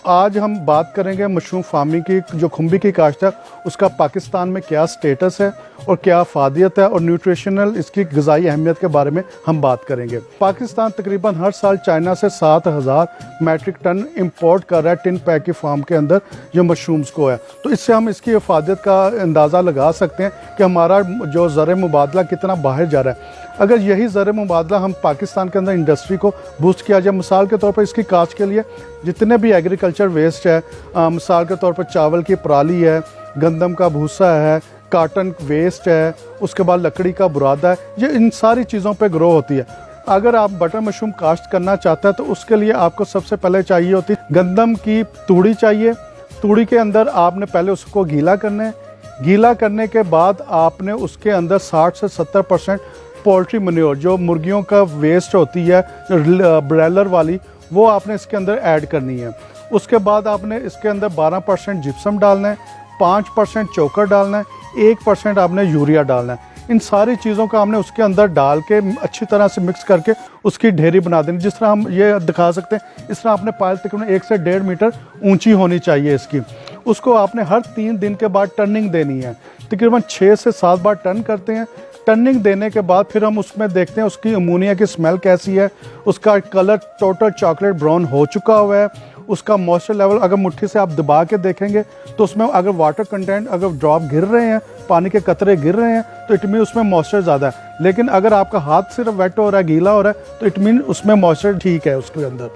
आज हम बात करेंगे मशरूम फार्मिंग की। जो खुम्बी की काश्त है उसका पाकिस्तान में क्या स्टेटस है और क्या अफादियत है और न्यूट्रिशनल इसकी ग़िज़ाई अहमियत के बारे में हम बात करेंगे। पाकिस्तान तकरीबन हर साल चाइना से 7,000 मैट्रिक टन इंपोर्ट कर रहा है टिन पैक की फार्म के अंदर जो मशरूम्स को है। तो इससे हम इसकी अफादियत का अंदाज़ा लगा सकते हैं कि हमारा जो ज़र मुबादला कितना बाहर जा रहा है। अगर यही ज़र मुबादला हम पाकिस्तान के अंदर इंडस्ट्री को बूस्ट किया जाए, मिसाल के तौर पर इसकी काश्त के लिए जितने भी एग्रीकल्चर वेस्ट है, मिसाल के तौर पर चावल की पराली है, गंदम का भूसा है, काटन वेस्ट है, उसके बाद लकड़ी का बुरादा है, ये इन सारी चीज़ों पे ग्रो होती है। अगर आप बटर मशरूम काश्त करना चाहते हैं तो उसके लिए आपको सबसे पहले चाहिए होती है गंदम की तूड़ी चाहिए। तूड़ी के अंदर आपने पहले उसको गीला करना है। गीला करने के बाद आपने उसके अंदर 60 से 70% पोल्ट्री मन्योर जो मुर्गियों का वेस्ट होती है ब्रैलर वाली, वो आपने इसके अंदर ऐड करनी है। उसके बाद आपने इसके अंदर 12% जिप्सम डालना है, 5% चोकर डालना है, 1% आपने यूरिया डालना है। इन सारी चीज़ों का हमने उसके अंदर डाल के अच्छी तरह से मिक्स करके उसकी ढेरी बना देनी। जिस तरह हम ये दिखा सकते हैं, इस तरह आपने पायल तकरीबन 1 से 1.5 मीटर ऊंची होनी चाहिए इसकी। उसको आपने हर 3 दिन के बाद टर्निंग देनी है। तकरीबन 6 से 7 बार टर्न करते हैं। टर्निंग देने के बाद फिर हम उसमें देखते हैं उसकी अमोनिया की स्मेल कैसी है, उसका कलर टोटल चॉकलेट ब्राउन हो चुका हुआ है, उसका मॉइस्चर लेवल अगर मुट्ठी से आप दबा के देखेंगे तो उसमें अगर वाटर कंटेंट अगर ड्रॉप गिर रहे हैं, पानी के कतरे गिर रहे हैं तो इट मीन उसमें मॉइस्चर ज़्यादा है। लेकिन अगर आपका हाथ सिर्फ वेट हो रहा है, गीला हो रहा है, तो इट मीन उसमें मॉइस्चर ठीक है उसके अंदर।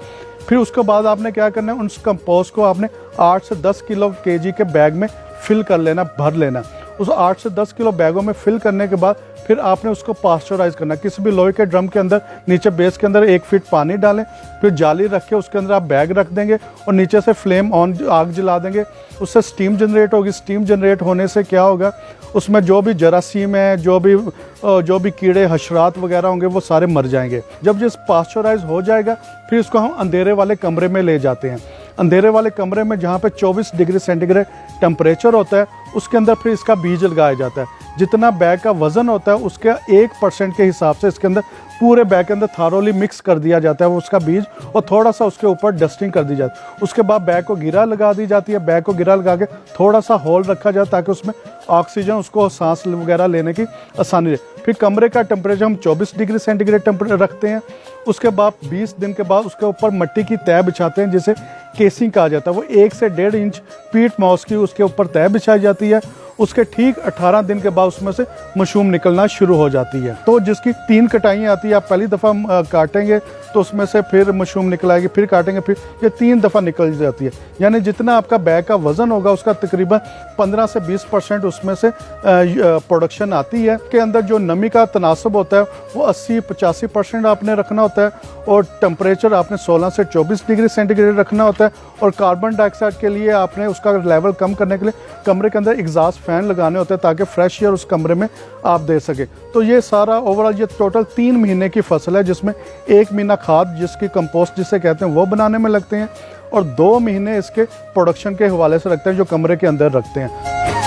फिर उसके बाद आपने क्या करना है, उस कंपोस्ट को आपने 8 से 10 किलो केजी के बैग में फिल कर लेना, भर लेना। उस 8 से 10 किलो बैगों में फिल करने के बाद फिर आपने उसको पास्चराइज करना। किसी भी लोहे के ड्रम के अंदर नीचे बेस के अंदर 1 फीट पानी डालें, फिर जाली रख के उसके अंदर आप बैग रख देंगे और नीचे से फ्लेम ऑन आग जला देंगे। उससे स्टीम जनरेट होगी। स्टीम जनरेट होने से क्या होगा, उसमें जो भी जरासीम है, जो भी कीड़े हशरात वगैरह होंगे वो सारे मर जाएंगे। जब जिस पास्चराइज हो जाएगा फिर इसको हम अंधेरे वाले कमरे में ले जाते हैं। अंधेरे वाले कमरे में जहाँ पे 24 डिग्री सेंटीग्रेड टेम्परेचर होता है, उसके अंदर फिर इसका बीज लगाया जाता है। जितना बैग का वज़न होता है उसके 1% के हिसाब से इसके अंदर पूरे बैग के अंदर थारोली मिक्स कर दिया जाता है वो उसका बीज, और थोड़ा सा उसके ऊपर डस्टिंग कर दी जाती है। उसके बाद बैग को गिरा लगा दी जाती है। बैग को गिरा लगा के थोड़ा सा होल रखा जाए ताकि उसमें ऑक्सीजन उसको सांस वगैरह लेने की आसानी रहे। फिर कमरे का टेम्परेचर हम 24 डिग्री सेंटीग्रेड टेम्परेचर रखते हैं। उसके बाद 20 दिन के बाद उसके ऊपर मिट्टी की तह बिछाते हैं जिसे केसिंग कहा जाता है। वो 1 से 1.5 इंच पीट मॉस की उसके ऊपर तह बिछाई जाती है। उसके ठीक 18 दिन के बाद उसमें से मशरूम निकलना शुरू हो जाती है। तो जिसकी 3 कटाइयाँ आती है, आप पहली दफ़ा काटेंगे तो उसमें से फिर मशरूम निकल आएगी, फिर काटेंगे, फिर ये 3 दफ़ा निकल जाती है। यानी जितना आपका बैग का वज़न होगा उसका तकरीबन 15 से 20% उसमें से प्रोडक्शन आती है। के अंदर जो नमी का तनासब होता है वो 80-85% आपने रखना होता है, और टेम्परेचर आपने 16 से 24 डिग्री सेंटीग्रेड रखना होता है। और कार्बन डाइऑक्साइड के लिए आपने उसका लेवल कम करने के लिए कमरे के अंदर एग्जॉस्ट फैन लगाने होते हैं ताकि फ्रेश एयर उस कमरे में आप दे सके। तो ये सारा ओवरऑल ये टोटल 3 महीने की फसल है, जिसमें 1 महीना खाद जिसकी कंपोस्ट जिसे कहते हैं वो बनाने में लगते हैं, और 2 महीने इसके प्रोडक्शन के हवाले से रखते हैं जो कमरे के अंदर रखते हैं।